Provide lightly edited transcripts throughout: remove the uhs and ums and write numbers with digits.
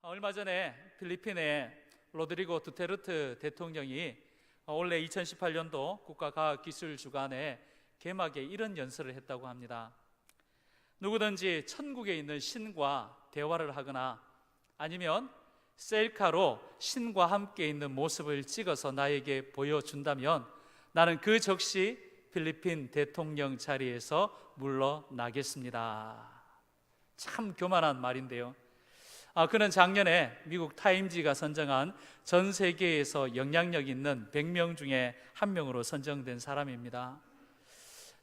얼마 전에 필리핀의 로드리고 두테르트 대통령이 올해 2018년도 국가과학기술주간의 개막에 이런 연설을 했다고 합니다. 누구든지 천국에 있는 신과 대화를 하거나 아니면 셀카로 신과 함께 있는 모습을 찍어서 나에게 보여준다면 나는 그 즉시 필리핀 대통령 자리에서 물러나겠습니다. 참 교만한 말인데요. 그는 작년에 미국 타임지가 선정한 전 세계에서 영향력 있는 100명 중에 한 명으로 선정된 사람입니다.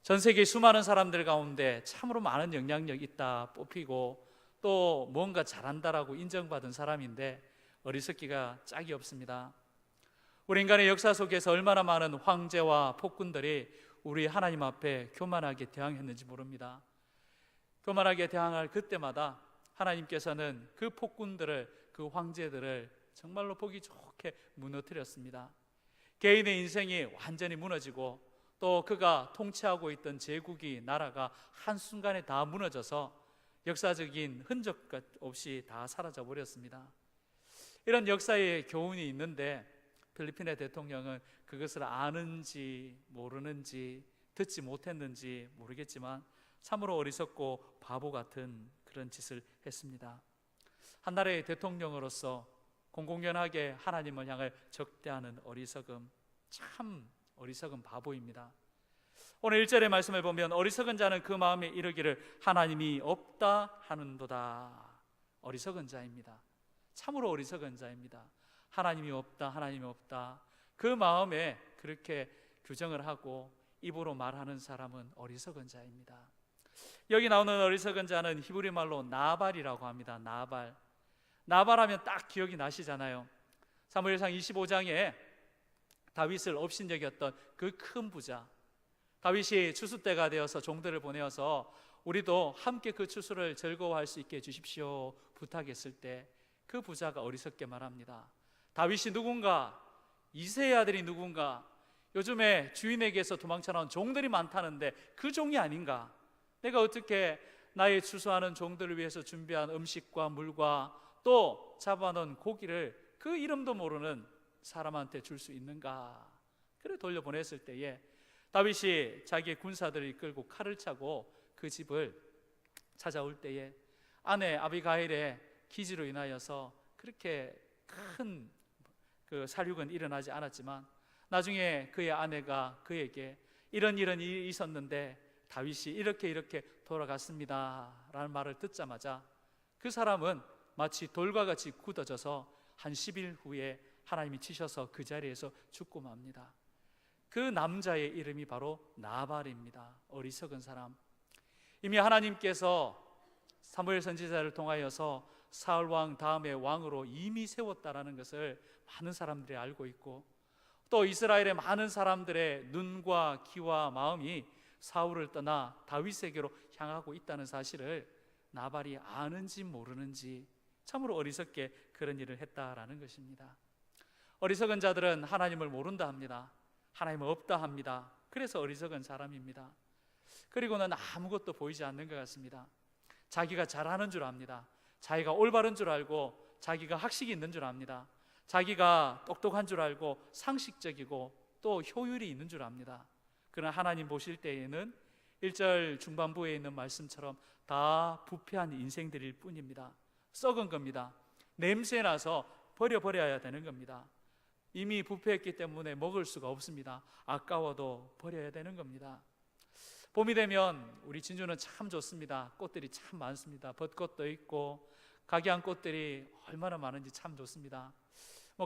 전 세계 수많은 사람들 가운데 참으로 많은 영향력 있다 뽑히고 또 뭔가 잘한다라고 인정받은 사람인데 어리석기가 짝이 없습니다. 우리 인간의 역사 속에서 얼마나 많은 황제와 폭군들이 우리 하나님 앞에 교만하게 대항했는지 모릅니다. 교만하게 대항할 그때마다 하나님께서는 그 폭군들을, 그 황제들을 정말로 보기 좋게 무너뜨렸습니다. 개인의 인생이 완전히 무너지고 또 그가 통치하고 있던 제국이, 나라가 한순간에 다 무너져서 역사적인 흔적 없이 다 사라져 버렸습니다. 이런 역사의 교훈이 있는데 필리핀의 대통령은 그것을 아는지 모르는지 듣지 못했는지 모르겠지만 참으로 어리석고 바보 같은 그런 짓을 했습니다. 한 나라의 대통령으로서 공공연하게 하나님을 향해 적대하는 어리석음, 참 어리석은 바보입니다. 오늘 1절의 말씀을 보면 어리석은 자는 그 마음에 이르기를 하나님이 없다 하는도다. 어리석은 자입니다. 참으로 어리석은 자입니다. 하나님이 없다, 하나님이 없다. 그 마음에 그렇게 규정을 하고 입으로 말하는 사람은 어리석은 자입니다. 여기 나오는 어리석은 자는 히브리 말로 나발이라고 합니다. 나발하면 딱 기억이 나시잖아요. 사무엘상 25장에 다윗을 업신여겼던 그 큰 부자, 다윗이 추수 때가 되어서 종들을 보내어서 우리도 함께 그 추수를 즐거워할 수 있게 해주십시오 부탁했을 때 그 부자가 어리석게 말합니다. 다윗이 누군가? 이새의 아들이 누군가? 요즘에 주인에게서 도망쳐 나온 종들이 많다는데 그 종이 아닌가? 내가 어떻게 나의 추수하는 종들을 위해서 준비한 음식과 물과 또 잡아놓은 고기를 그 이름도 모르는 사람한테 줄 수 있는가? 그래 돌려보냈을 때에 다윗이 자기의 군사들을 이끌고 칼을 차고 그 집을 찾아올 때에 아내 아비가일의 기지로 인하여서 그렇게 큰 그 살육은 일어나지 않았지만 나중에 그의 아내가 그에게 이런 일이 있었는데 다윗이 이렇게 돌아갔습니다 라는 말을 듣자마자 그 사람은 마치 돌과 같이 굳어져서 한 10일 후에 하나님이 치셔서 그 자리에서 죽고 맙니다. 그 남자의 이름이 바로 나발입니다. 어리석은 사람. 이미 하나님께서 사무엘 선지자를 통하여서 사울 왕 다음의 왕으로 이미 세웠다라는 것을 많은 사람들이 알고 있고 또 이스라엘의 많은 사람들의 눈과 귀와 마음이 사울을 떠나 다윗에게로 향하고 있다는 사실을 나발이 아는지 모르는지 참으로 어리석게 그런 일을 했다라는 것입니다. 어리석은 자들은 하나님을 모른다 합니다. 하나님은 없다 합니다. 그래서 어리석은 사람입니다. 그리고는 아무것도 보이지 않는 것 같습니다. 자기가 잘하는 줄 압니다. 자기가 올바른 줄 알고 자기가 학식이 있는 줄 압니다. 자기가 똑똑한 줄 알고 상식적이고 또 효율이 있는 줄 압니다. 그러나 하나님 보실 때에는 1절 중반부에 있는 말씀처럼 다 부패한 인생들일 뿐입니다. 썩은 겁니다. 냄새나서 버려야 되는 겁니다. 이미 부패했기 때문에 먹을 수가 없습니다. 아까워도 버려야 되는 겁니다. 봄이 되면 우리 진주는 참 좋습니다. 꽃들이 참 많습니다. 벚꽃도 있고 각양 꽃들이 얼마나 많은지 참 좋습니다.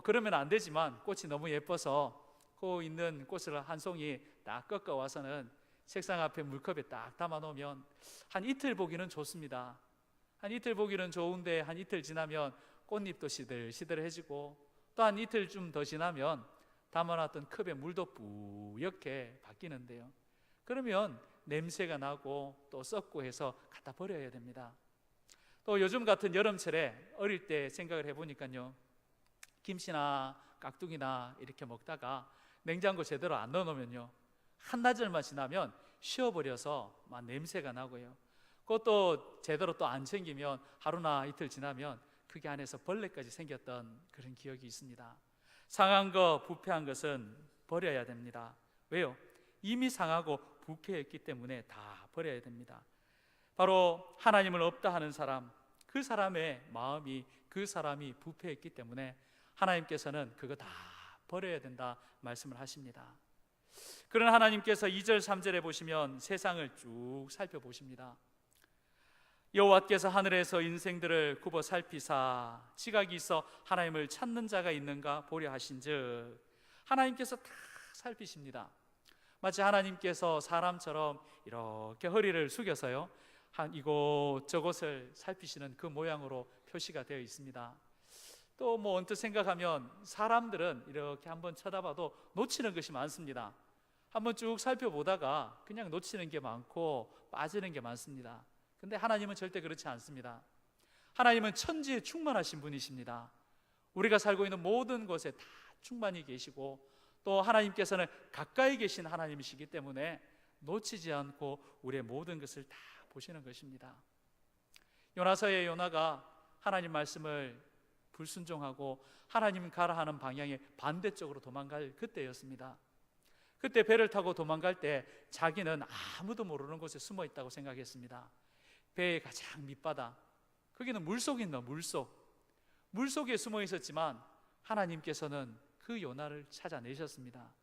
그러면 안 되지만 꽃이 너무 예뻐서 그 있는 꽃을 한 송이 딱 꺾어 와서는 책상 앞에 물컵에 딱 담아 놓으면 한 이틀 보기는 좋습니다. 한 이틀 보기는 좋은데 한 이틀 지나면 꽃잎도 시들시들해지고 또 한 이틀 좀 더 지나면 담아놨던 컵에 물도 뿌옇게 바뀌는데요. 그러면 냄새가 나고 또 썩고 해서 갖다 버려야 됩니다. 또 요즘 같은 여름철에 어릴 때 생각을 해보니까요, 김치나 깍두기나 이렇게 먹다가 냉장고 제대로 안 넣어놓으면요 한나절만 지나면 쉬어버려서 막 냄새가 나고요, 그것도 제대로 또 안 챙기면 하루나 이틀 지나면 그게 안에서 벌레까지 생겼던 그런 기억이 있습니다. 상한 것, 부패한 것은 버려야 됩니다. 왜요? 이미 상하고 부패했기 때문에 다 버려야 됩니다. 바로 하나님을 없다 하는 사람, 그 사람의 마음이, 그 사람이 부패했기 때문에 하나님께서는 그거 다 버려야 된다 말씀을 하십니다. 그러나 하나님께서 2절 3절에 보시면 세상을 쭉 살펴보십니다. 여호와께서 하늘에서 인생들을 굽어 살피사 지각이 있어 하나님을 찾는 자가 있는가 보려 하신즉, 하나님께서 다 살피십니다. 마치 하나님께서 사람처럼 이렇게 허리를 숙여서요, 한 이곳저곳을 살피시는 그 모양으로 표시가 되어 있습니다. 또 언뜻 생각하면 사람들은 이렇게 한번 쳐다봐도 놓치는 것이 많습니다. 한번 쭉 살펴보다가 그냥 놓치는 게 많고 빠지는 게 많습니다. 근데 하나님은 절대 그렇지 않습니다. 하나님은 천지에 충만하신 분이십니다. 우리가 살고 있는 모든 곳에 다 충만히 계시고, 또 하나님께서는 가까이 계신 하나님이시기 때문에 놓치지 않고 우리의 모든 것을 다 보시는 것입니다. 요나서의 요나가 하나님 말씀을 불순종하고 하나님 가라 하는 방향의 반대쪽으로 도망갈 그때였습니다. 그때 배를 타고 도망갈 때 자기는 아무도 모르는 곳에 숨어 있다고 생각했습니다. 배의 가장 밑바닥, 거기는 물속에 있는 물속에 숨어 있었지만 하나님께서는 그 요나를 찾아내셨습니다.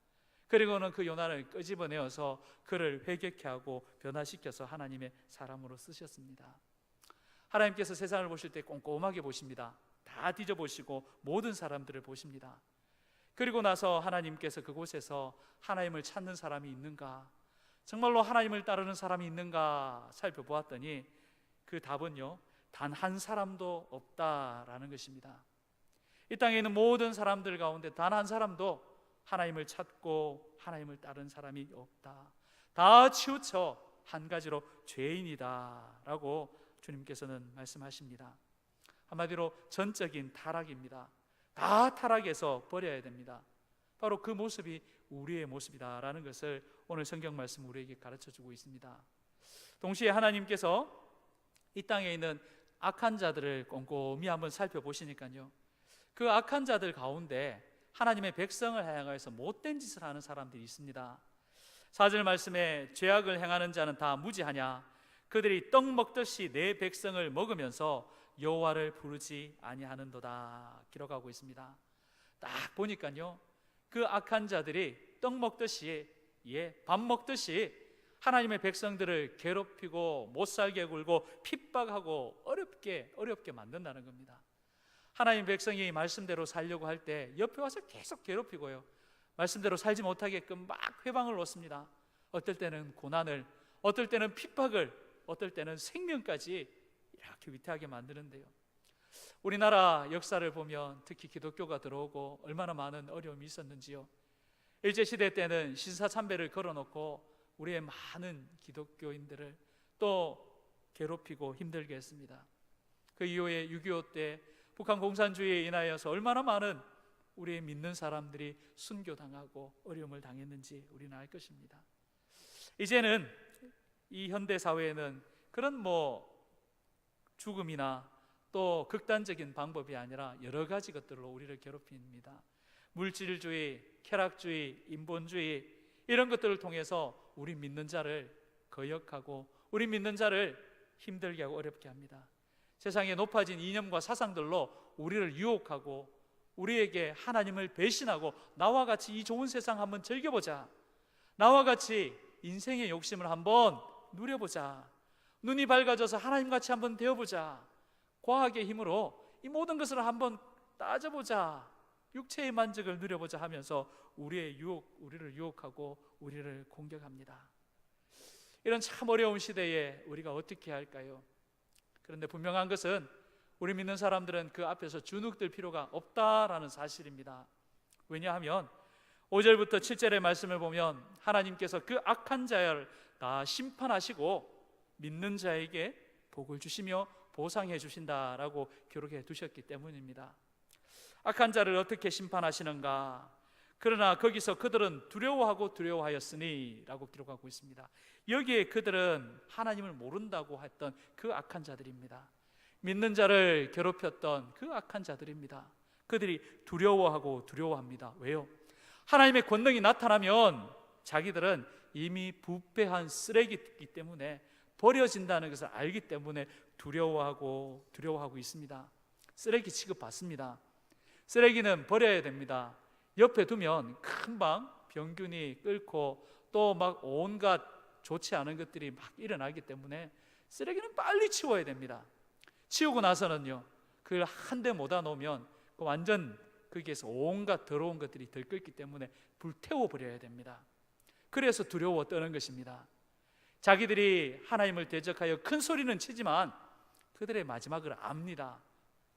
그리고는 그 요나를 끄집어내어서 그를 회개케 하고 변화시켜서 하나님의 사람으로 쓰셨습니다. 하나님께서 세상을 보실 때 꼼꼼하게 보십니다. 다 뒤져보시고 모든 사람들을 보십니다. 그리고 나서 하나님께서 그곳에서 하나님을 찾는 사람이 있는가, 정말로 하나님을 따르는 사람이 있는가 살펴보았더니 그 답은요, 단 한 사람도 없다라는 것입니다. 이 땅에 있는 모든 사람들 가운데 단 한 사람도 하나님을 찾고 하나님을 따른 사람이 없다. 다 치우쳐 한 가지로 죄인이다 라고 주님께서는 말씀하십니다. 한마디로 전적인 타락입니다. 다 타락해서 버려야 됩니다. 바로 그 모습이 우리의 모습이다라는 것을 오늘 성경 말씀 우리에게 가르쳐주고 있습니다. 동시에 하나님께서 이 땅에 있는 악한 자들을 꼼꼼히 한번 살펴보시니까요, 그 악한 자들 가운데 하나님의 백성을 향하여서 못된 짓을 하는 사람들이 있습니다. 4절 말씀에 죄악을 행하는 자는 다 무지하냐, 그들이 떡 먹듯이 내 백성을 먹으면서 여호와를 부르지 아니하는도다 기록하고 있습니다. 딱 보니까요, 그 악한 자들이 떡 먹듯이, 밥 먹듯이 하나님의 백성들을 괴롭히고 못살게 굴고 핍박하고 어렵게 만든다는 겁니다. 하나님 백성이 말씀대로 살려고 할 때 옆에 와서 계속 괴롭히고요, 말씀대로 살지 못하게끔 막 회방을 놓습니다. 어떨 때는 고난을, 어떨 때는 핍박을, 어떨 때는 생명까지 이렇게 위태하게 만드는데요, 우리나라 역사를 보면 특히 기독교가 들어오고 얼마나 많은 어려움이 있었는지요. 일제시대 때는 신사참배를 걸어놓고 우리의 많은 기독교인들을 또 괴롭히고 힘들게 했습니다. 그 이후에 6.25 때 북한 공산주의에 인하여서 얼마나 많은 우리의 믿는 사람들이 순교당하고 어려움을 당했는지 우리는 알 것입니다. 이제는 이 현대 사회에는 그런 죽음이나 또 극단적인 방법이 아니라 여러 가지 것들로 우리를 괴롭힙니다. 물질주의, 쾌락주의, 인본주의, 이런 것들을 통해서 우리 믿는 자를 거역하고 우리 믿는 자를 힘들게 하고 어렵게 합니다. 세상에 높아진 이념과 사상들로 우리를 유혹하고 우리에게 하나님을 배신하고 나와 같이 이 좋은 세상 한번 즐겨보자, 나와 같이 인생의 욕심을 한번 누려보자, 눈이 밝아져서 하나님같이 한번 되어보자, 과학의 힘으로 이 모든 것을 한번 따져보자, 육체의 만족을 누려보자 하면서 우리를 유혹하고 우리를 공격합니다. 이런 참 어려운 시대에 우리가 어떻게 할까요? 그런데 분명한 것은 우리 믿는 사람들은 그 앞에서 주눅들 필요가 없다라는 사실입니다. 왜냐하면 5절부터 7절의 말씀을 보면 하나님께서 그 악한 자를 다 심판하시고 믿는 자에게 복을 주시며 보상해 주신다라고 기록해 두셨기 때문입니다. 악한 자를 어떻게 심판하시는가? 그러나 거기서 그들은 두려워하고 두려워하였으니 라고 기록하고 있습니다. 여기에 그들은 하나님을 모른다고 했던 그 악한 자들입니다. 믿는 자를 괴롭혔던 그 악한 자들입니다. 그들이 두려워합니다. 왜요? 하나님의 권능이 나타나면 자기들은 이미 부패한 쓰레기이기 때문에 버려진다는 것을 알기 때문에 두려워하고 있습니다. 쓰레기 취급받습니다. 쓰레기는 버려야 됩니다. 옆에 두면 금방 병균이 끓고 또 막 온갖 좋지 않은 것들이 막 일어나기 때문에 쓰레기는 빨리 치워야 됩니다. 치우고 나서는요, 그걸 한 대 모아 놓으면 완전 거기에서 온갖 더러운 것들이 들끓기 때문에 불태워 버려야 됩니다. 그래서 두려워 떠는 것입니다. 자기들이 하나님을 대적하여 큰 소리는 치지만 그들의 마지막을 압니다.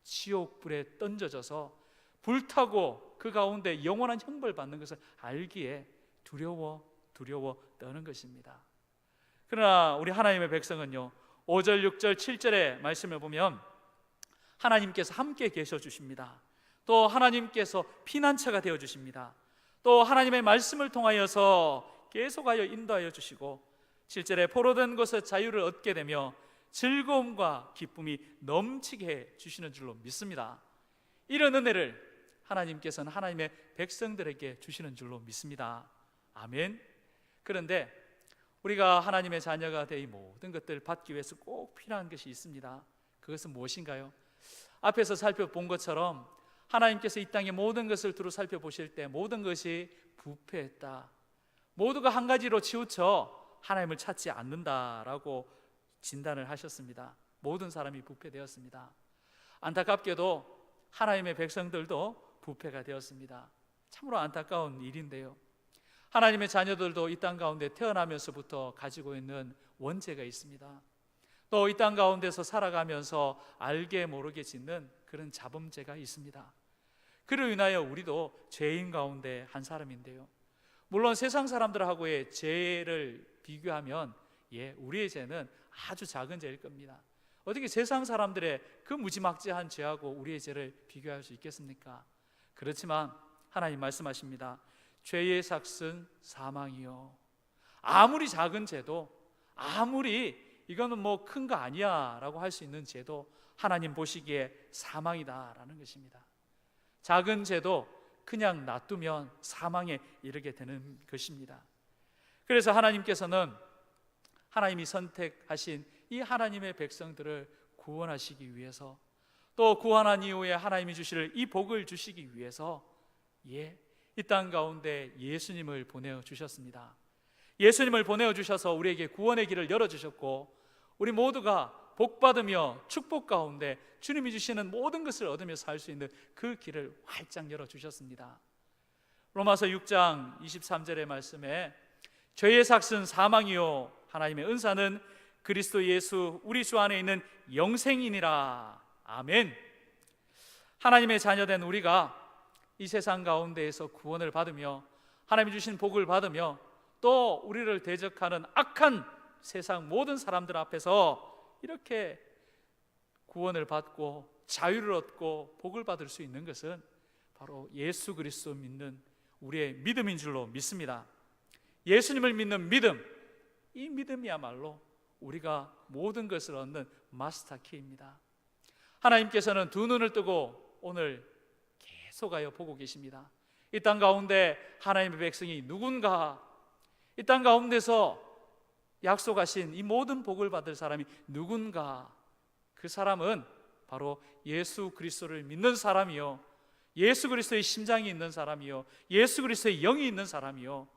지옥불에 던져져서 불타고 그 가운데 영원한 형벌 받는 것을 알기에 두려워 떠는 것입니다. 그러나 우리 하나님의 백성은요, 5절, 6절, 7절의 말씀을 보면 하나님께서 함께 계셔 주십니다. 또 하나님께서 피난처가 되어 주십니다. 또 하나님의 말씀을 통하여서 계속하여 인도하여 주시고 7절에 포로된 곳에 자유를 얻게 되며 즐거움과 기쁨이 넘치게 해 주시는 줄로 믿습니다. 이런 은혜를 하나님께서는 하나님의 백성들에게 주시는 줄로 믿습니다. 아멘. 그런데 우리가 하나님의 자녀가 돼 이 모든 것들을 받기 위해서 꼭 필요한 것이 있습니다. 그것은 무엇인가요? 앞에서 살펴본 것처럼 하나님께서 이 땅의 모든 것을 두루 살펴보실 때 모든 것이 부패했다, 모두가 한 가지로 치우쳐 하나님을 찾지 않는다라고 진단을 하셨습니다. 모든 사람이 부패되었습니다. 안타깝게도 하나님의 백성들도 부패가 되었습니다. 참으로 안타까운 일인데요, 하나님의 자녀들도 이 땅 가운데 태어나면서부터 가지고 있는 원죄가 있습니다. 또 이 땅 가운데서 살아가면서 알게 모르게 짓는 그런 자범죄가 있습니다. 그로 인하여 우리도 죄인 가운데 한 사람인데요, 물론 세상 사람들하고의 죄를 비교하면 우리의 죄는 아주 작은 죄일 겁니다. 어떻게 세상 사람들의 그 무지막지한 죄하고 우리의 죄를 비교할 수 있겠습니까? 그렇지만 하나님 말씀하십니다. 죄의 삭은 사망이요. 아무리 작은 죄도, 아무리 이거는 뭐 큰 거 아니야 라고 할 수 있는 죄도 하나님 보시기에 사망이다라는 것입니다. 작은 죄도 그냥 놔두면 사망에 이르게 되는 것입니다. 그래서 하나님께서는 하나님이 선택하신 이 하나님의 백성들을 구원하시기 위해서, 또 구원한 이후에 하나님이 주실 이 복을 주시기 위해서 이 땅 가운데 예수님을 보내주셨습니다. 예수님을 보내주셔서 우리에게 구원의 길을 열어주셨고, 우리 모두가 복받으며 축복 가운데 주님이 주시는 모든 것을 얻으며 살 수 있는 그 길을 활짝 열어주셨습니다. 로마서 6장 23절의 말씀에 죄의 삭은 사망이요 하나님의 은사는 그리스도 예수 우리 주 안에 있는 영생이니라. 아멘. 하나님의 자녀된 우리가 이 세상 가운데에서 구원을 받으며 하나님이 주신 복을 받으며 또 우리를 대적하는 악한 세상 모든 사람들 앞에서 이렇게 구원을 받고 자유를 얻고 복을 받을 수 있는 것은 바로 예수 그리스도 믿는 우리의 믿음인 줄로 믿습니다. 예수님을 믿는 믿음, 이 믿음이야말로 우리가 모든 것을 얻는 마스터키입니다. 하나님께서는 두 눈을 뜨고 오늘 계속하여 보고 계십니다. 이 땅 가운데 하나님의 백성이 누군가, 이 땅 가운데서 약속하신 이 모든 복을 받을 사람이 누군가, 그 사람은 바로 예수 그리스도를 믿는 사람이요, 예수 그리스도의 심장이 있는 사람이요, 예수 그리스도의 영이 있는 사람이요,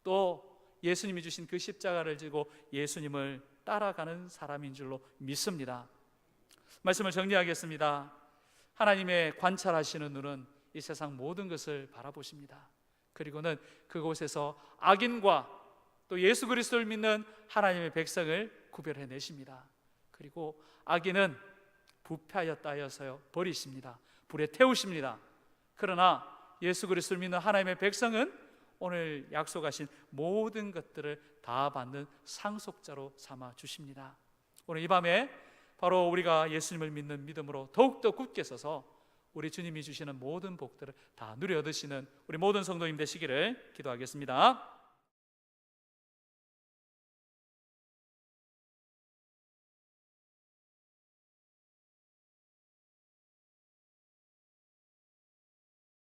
또 예수님이 주신 그 십자가를 지고 예수님을 따라가는 사람인 줄로 믿습니다. 말씀을 정리하겠습니다. 하나님의 관찰하시는 눈은 이 세상 모든 것을 바라보십니다. 그리고는 그곳에서 악인과 또 예수 그리스도를 믿는 하나님의 백성을 구별해내십니다. 그리고 악인은 부패하였다 하여서 버리십니다. 불에 태우십니다. 그러나 예수 그리스도를 믿는 하나님의 백성은 오늘 약속하신 모든 것들을 다 받는 상속자로 삼아 주십니다. 오늘 이 밤에 바로 우리가 예수님을 믿는 믿음으로 더욱더 굳게 서서 우리 주님이 주시는 모든 복들을 다 누려 얻으시는 우리 모든 성도님 되시기를 기도하겠습니다.